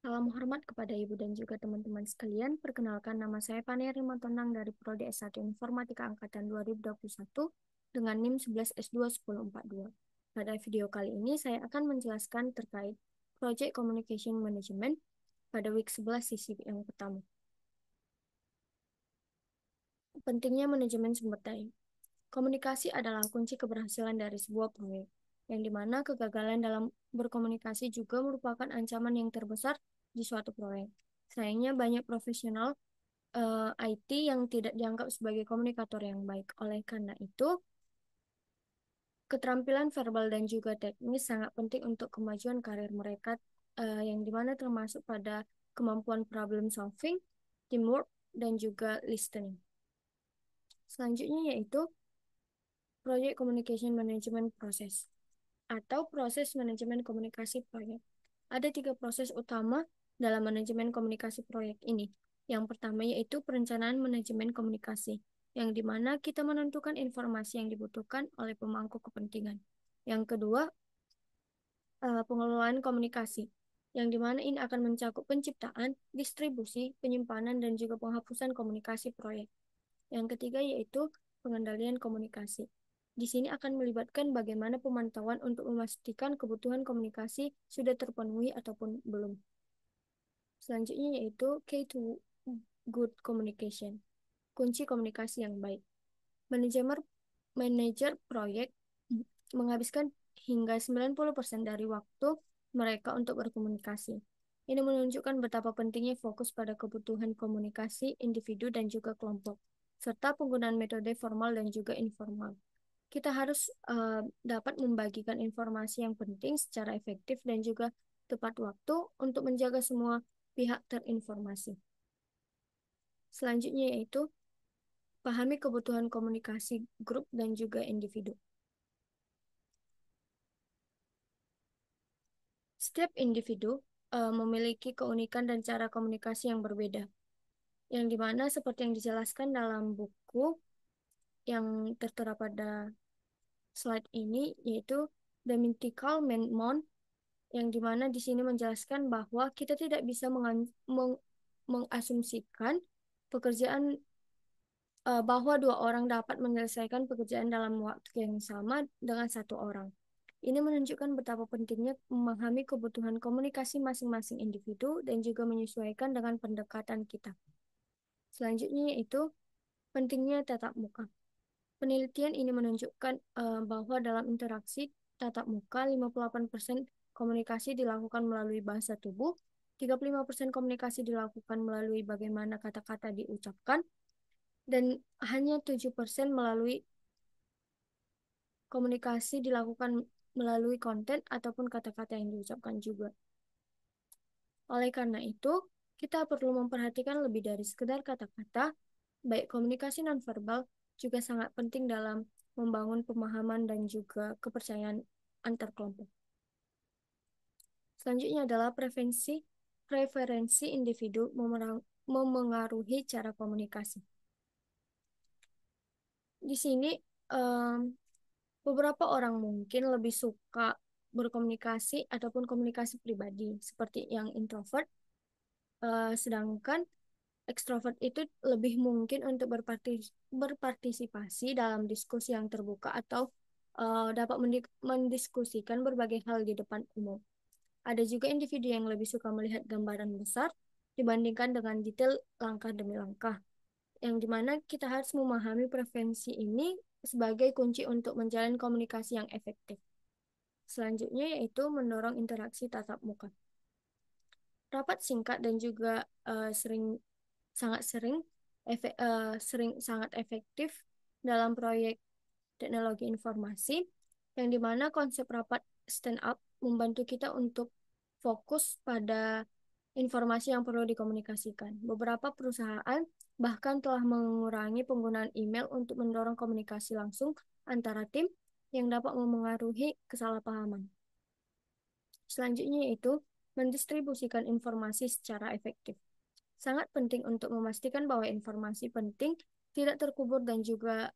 Salam hormat kepada Ibu dan juga teman-teman sekalian. Perkenalkan, nama saya Fania Rimantonang dari Prodi S1 Informatika Angkatan 2021 dengan NIM 11S21042. Pada video kali ini, saya akan menjelaskan terkait Project Communication Management pada week 11 sisi yang pertama. Pentingnya manajemen sumber daya. Komunikasi adalah kunci keberhasilan dari sebuah proyek, yang dimana kegagalan dalam berkomunikasi juga merupakan ancaman yang terbesar di suatu proyek. Sayangnya banyak profesional IT yang tidak dianggap sebagai komunikator yang baik. Oleh karena itu, keterampilan verbal dan juga teknis sangat penting untuk kemajuan karir mereka, yang dimana termasuk pada kemampuan problem solving, teamwork, dan juga listening. Selanjutnya yaitu Project Communication Management Process atau proses manajemen komunikasi proyek. Ada 3 proses utama dalam manajemen komunikasi proyek ini. Yang pertama yaitu perencanaan manajemen komunikasi, yang dimana kita menentukan informasi yang dibutuhkan oleh pemangku kepentingan. Yang kedua, pengelolaan komunikasi, yang dimana ini akan mencakup penciptaan, distribusi, penyimpanan, dan juga penghapusan komunikasi proyek. Yang ketiga yaitu pengendalian komunikasi. Di sini akan melibatkan bagaimana pemantauan untuk memastikan kebutuhan komunikasi sudah terpenuhi ataupun belum. Selanjutnya yaitu key to good communication. Kunci komunikasi yang baik. Manajer proyek menghabiskan hingga 90% dari waktu mereka untuk berkomunikasi. Ini menunjukkan betapa pentingnya fokus pada kebutuhan komunikasi individu dan juga kelompok, serta penggunaan metode formal dan juga informal. Kita harus dapat membagikan informasi yang penting secara efektif dan juga tepat waktu untuk menjaga semua pihak terinformasi. Selanjutnya yaitu pahami kebutuhan komunikasi grup dan juga individu. Setiap individu memiliki keunikan dan cara komunikasi yang berbeda, yang dimana seperti yang dijelaskan dalam buku yang tertera pada slide ini, yaitu The Mythical Man, yang dimana di sini menjelaskan bahwa kita tidak bisa mengasumsikan pekerjaan bahwa 2 orang dapat menyelesaikan pekerjaan dalam waktu yang sama dengan 1 orang. Ini menunjukkan betapa pentingnya memahami kebutuhan komunikasi masing-masing individu dan juga menyesuaikan dengan pendekatan kita. Selanjutnya yaitu pentingnya tatap muka. Penelitian ini menunjukkan bahwa dalam interaksi tatap muka, 58% komunikasi dilakukan melalui bahasa tubuh, 35% komunikasi dilakukan melalui bagaimana kata-kata diucapkan, dan hanya 7% melalui komunikasi dilakukan melalui konten ataupun kata-kata yang diucapkan juga. Oleh karena itu, kita perlu memperhatikan lebih dari sekedar kata-kata, baik komunikasi nonverbal juga sangat penting dalam membangun pemahaman dan juga kepercayaan antar kelompok. Selanjutnya adalah preferensi individu memengaruhi cara komunikasi. Di sini beberapa orang mungkin lebih suka berkomunikasi ataupun komunikasi pribadi seperti yang introvert, sedangkan ekstrovert itu lebih mungkin untuk berpartisipasi dalam diskusi yang terbuka atau dapat mendiskusikan berbagai hal di depan umum. Ada juga individu yang lebih suka melihat gambaran besar dibandingkan dengan detail langkah demi langkah, yang dimana kita harus memahami preferensi ini sebagai kunci untuk menjalin komunikasi yang efektif. Selanjutnya yaitu mendorong interaksi tatap muka. Rapat singkat dan juga sangat sangat efektif dalam proyek teknologi informasi, yang dimana konsep rapat stand up membantu kita untuk fokus pada informasi yang perlu dikomunikasikan. Beberapa perusahaan bahkan telah mengurangi penggunaan email untuk mendorong komunikasi langsung antara tim yang dapat memengaruhi kesalahpahaman. Selanjutnya yaitu mendistribusikan informasi secara efektif. Sangat penting untuk memastikan bahwa informasi penting tidak terkubur dan juga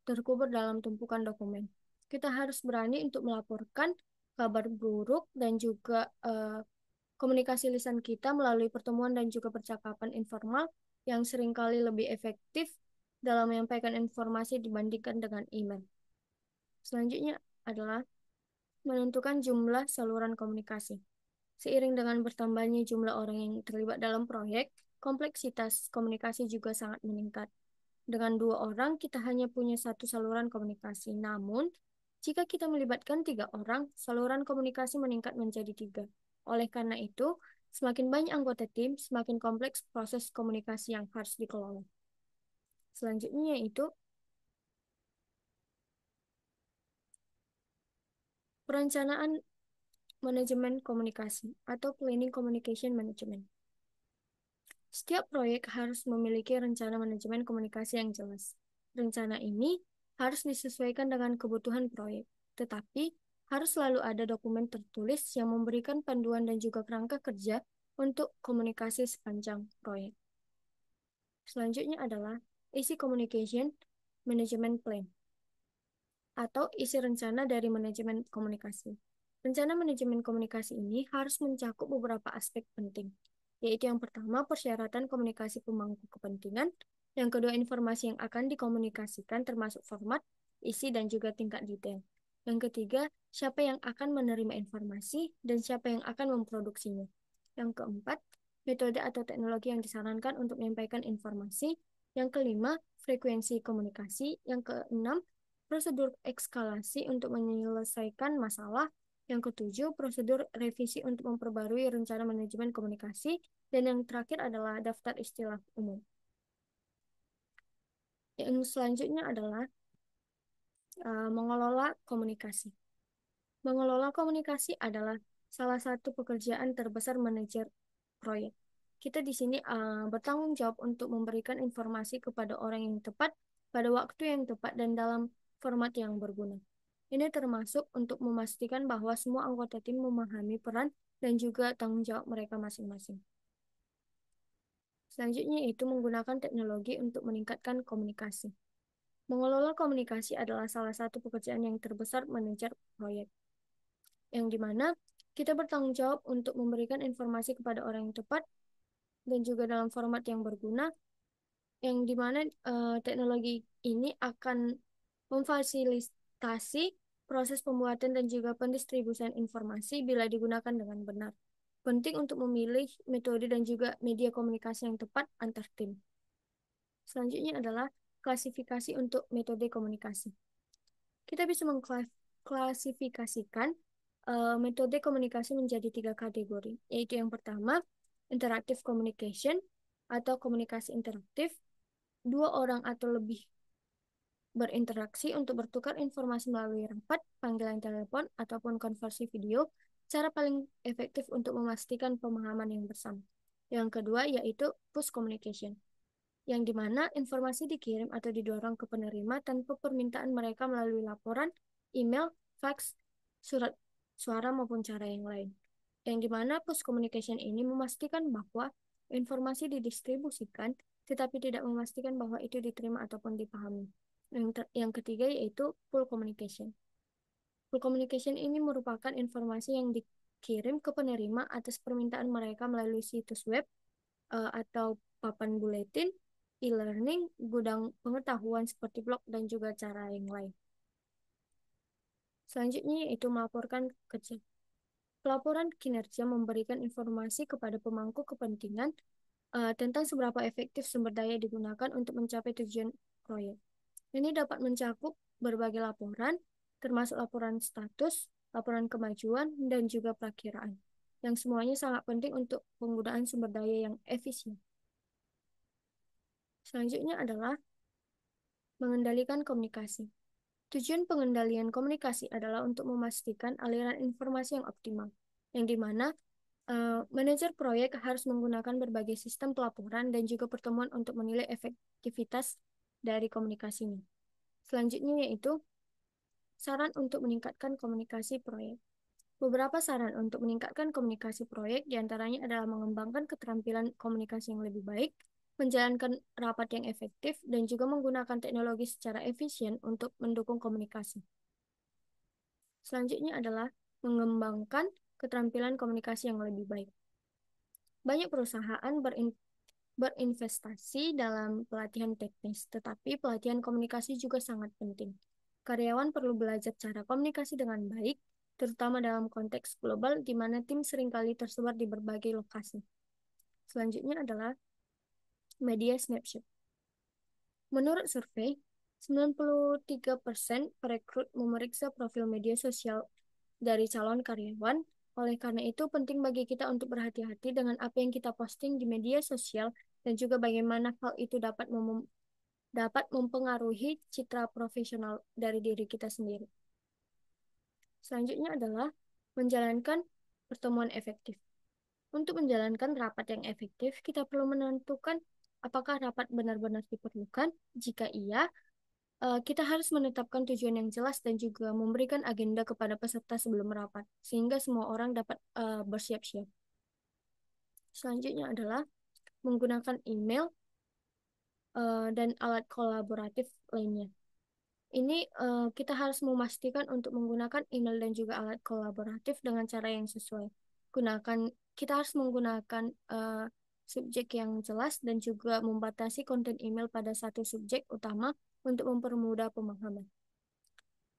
terkubur dalam tumpukan dokumen. Kita harus berani untuk melaporkan kabar buruk dan juga Komunikasi lisan kita melalui pertemuan dan juga percakapan informal yang seringkali lebih efektif dalam menyampaikan informasi dibandingkan dengan email. Selanjutnya adalah menentukan jumlah saluran komunikasi. Seiring dengan bertambahnya jumlah orang yang terlibat dalam proyek, kompleksitas komunikasi juga sangat meningkat. Dengan 2 orang, kita hanya punya satu saluran komunikasi. Namun, jika kita melibatkan 3 orang, saluran komunikasi meningkat menjadi 3. Oleh karena itu, semakin banyak anggota tim, semakin kompleks proses komunikasi yang harus dikelola. Selanjutnya yaitu perencanaan manajemen komunikasi atau planning communication management. Setiap proyek harus memiliki rencana manajemen komunikasi yang jelas. Rencana ini harus disesuaikan dengan kebutuhan proyek, tetapi harus selalu ada dokumen tertulis yang memberikan panduan dan juga kerangka kerja untuk komunikasi sepanjang proyek. Selanjutnya adalah isi communication management plan atau isi rencana dari manajemen komunikasi. Rencana manajemen komunikasi ini harus mencakup beberapa aspek penting, yaitu yang pertama persyaratan komunikasi pemangku kepentingan, yang kedua informasi yang akan dikomunikasikan termasuk format, isi, dan juga tingkat detail. Yang ketiga, siapa yang akan menerima informasi dan siapa yang akan memproduksinya. Yang keempat, metode atau teknologi yang disarankan untuk menyampaikan informasi. Yang kelima, frekuensi komunikasi. Yang keenam, prosedur ekskalasi untuk menyelesaikan masalah. Yang ketujuh, prosedur revisi untuk memperbarui rencana manajemen komunikasi. Dan yang terakhir adalah daftar istilah umum. Yang selanjutnya adalah mengelola komunikasi. Mengelola komunikasi adalah salah satu pekerjaan terbesar manajer proyek. Kita di sini bertanggung jawab untuk memberikan informasi kepada orang yang tepat, pada waktu yang tepat, dan dalam format yang berguna. Ini termasuk untuk memastikan bahwa semua anggota tim memahami peran dan juga tanggung jawab mereka masing-masing. Selanjutnya itu menggunakan teknologi untuk meningkatkan komunikasi. Mengelola komunikasi adalah salah satu pekerjaan yang terbesar manajer proyek, yang dimana kita bertanggung jawab untuk memberikan informasi kepada orang yang tepat dan juga dalam format yang berguna, yang dimana teknologi ini akan memfasilitasi proses pembuatan dan juga pendistribusian informasi bila digunakan dengan benar. Penting untuk memilih metode dan juga media komunikasi yang tepat antar tim. Selanjutnya adalah klasifikasi untuk metode komunikasi. Kita bisa mengklasifikasikan metode komunikasi menjadi 3 kategori, yaitu yang pertama, interactive communication atau komunikasi interaktif. 2 orang atau lebih berinteraksi untuk bertukar informasi melalui rapat, panggilan telepon, ataupun konversi video, cara paling efektif untuk memastikan pemahaman yang bersama. Yang kedua yaitu push communication, yang dimana informasi dikirim atau didorong ke penerima tanpa permintaan mereka melalui laporan, email, fax, surat suara maupun cara yang lain. Yang dimana push communication ini memastikan bahwa informasi didistribusikan tetapi tidak memastikan bahwa itu diterima ataupun dipahami. Yang ketiga yaitu pull communication. Pull communication ini merupakan informasi yang dikirim ke penerima atas permintaan mereka melalui situs web atau papan buletin, e-learning, gudang pengetahuan seperti blog, dan juga cara yang lain. Selanjutnya yaitu melaporkan kerja. Pelaporan kinerja memberikan informasi kepada pemangku kepentingan tentang seberapa efektif sumber daya digunakan untuk mencapai tujuan proyek. Ini dapat mencakup berbagai laporan, termasuk laporan status, laporan kemajuan, dan juga perakiraan, yang semuanya sangat penting untuk penggunaan sumber daya yang efisien. Selanjutnya adalah mengendalikan komunikasi. Tujuan pengendalian komunikasi adalah untuk memastikan aliran informasi yang optimal, yang dimana manajer proyek harus menggunakan berbagai sistem pelaporan dan juga pertemuan untuk menilai efektivitas dari komunikasinya. Selanjutnya yaitu saran untuk meningkatkan komunikasi proyek. Beberapa saran untuk meningkatkan komunikasi proyek diantaranya adalah mengembangkan keterampilan komunikasi yang lebih baik, menjalankan rapat yang efektif, dan juga menggunakan teknologi secara efisien untuk mendukung komunikasi. Selanjutnya adalah mengembangkan keterampilan komunikasi yang lebih baik. Banyak perusahaan berinvestasi dalam pelatihan teknis, tetapi pelatihan komunikasi juga sangat penting. Karyawan perlu belajar cara komunikasi dengan baik, terutama dalam konteks global di mana tim seringkali tersebar di berbagai lokasi. Selanjutnya adalah media snapshot. Menurut survei, 93% perekrut memeriksa profil media sosial dari calon karyawan. Oleh karena itu, penting bagi kita untuk berhati-hati dengan apa yang kita posting di media sosial dan juga bagaimana hal itu dapat mempengaruhi citra profesional dari diri kita sendiri. Selanjutnya adalah menjalankan pertemuan efektif. Untuk menjalankan rapat yang efektif, kita perlu menentukan apakah rapat benar-benar diperlukan. Jika iya, kita harus menetapkan tujuan yang jelas dan juga memberikan agenda kepada peserta sebelum rapat, sehingga semua orang dapat bersiap-siap. Selanjutnya adalah menggunakan email dan alat kolaboratif lainnya. Ini kita harus memastikan untuk menggunakan email dan juga alat kolaboratif dengan cara yang sesuai. Kita harus menggunakan subjek yang jelas dan juga membatasi konten email pada satu subjek utama untuk mempermudah pemahaman.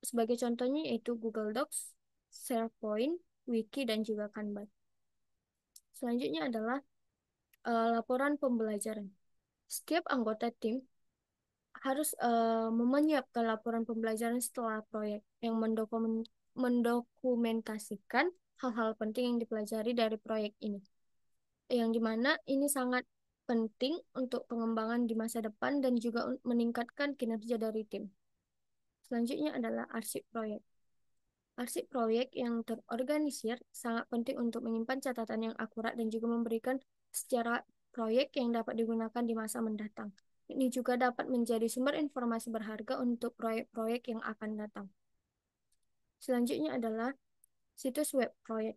Sebagai contohnya yaitu Google Docs, SharePoint, Wiki, dan juga Kanban. Selanjutnya adalah laporan pembelajaran. Setiap anggota tim harus menyiapkan laporan pembelajaran setelah proyek yang mendokumentasikan hal-hal penting yang dipelajari dari proyek ini. Yang dimana ini sangat penting untuk pengembangan di masa depan dan juga meningkatkan kinerja dari tim. Selanjutnya adalah arsip proyek. Arsip proyek yang terorganisir sangat penting untuk menyimpan catatan yang akurat dan juga memberikan sejarah proyek yang dapat digunakan di masa mendatang. Ini juga dapat menjadi sumber informasi berharga untuk proyek-proyek yang akan datang. Selanjutnya adalah situs web proyek.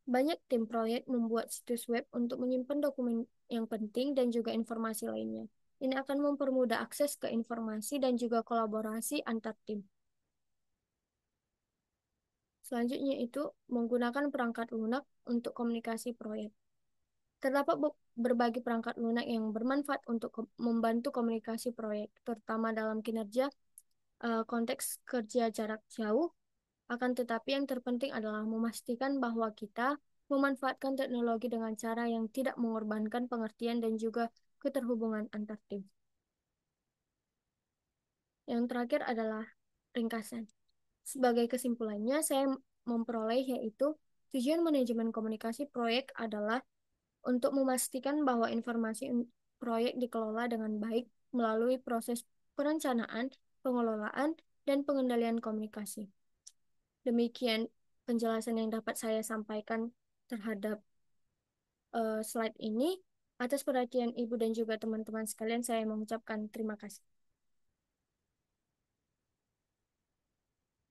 Banyak tim proyek membuat situs web untuk menyimpan dokumen yang penting dan juga informasi lainnya. Ini akan mempermudah akses ke informasi dan juga kolaborasi antar tim. Selanjutnya itu menggunakan perangkat lunak untuk komunikasi proyek. Terdapat berbagai perangkat lunak yang bermanfaat untuk membantu komunikasi proyek, terutama dalam kinerja konteks kerja jarak jauh. Akan tetapi yang terpenting adalah memastikan bahwa kita memanfaatkan teknologi dengan cara yang tidak mengorbankan pengertian dan juga keterhubungan antar tim. Yang terakhir adalah ringkasan. Sebagai kesimpulannya, saya memperoleh yaitu tujuan manajemen komunikasi proyek adalah untuk memastikan bahwa informasi proyek dikelola dengan baik melalui proses perencanaan, pengelolaan, dan pengendalian komunikasi. Demikian penjelasan yang dapat saya sampaikan terhadap slide ini. Atas perhatian Ibu dan juga teman-teman sekalian, saya mengucapkan terima kasih.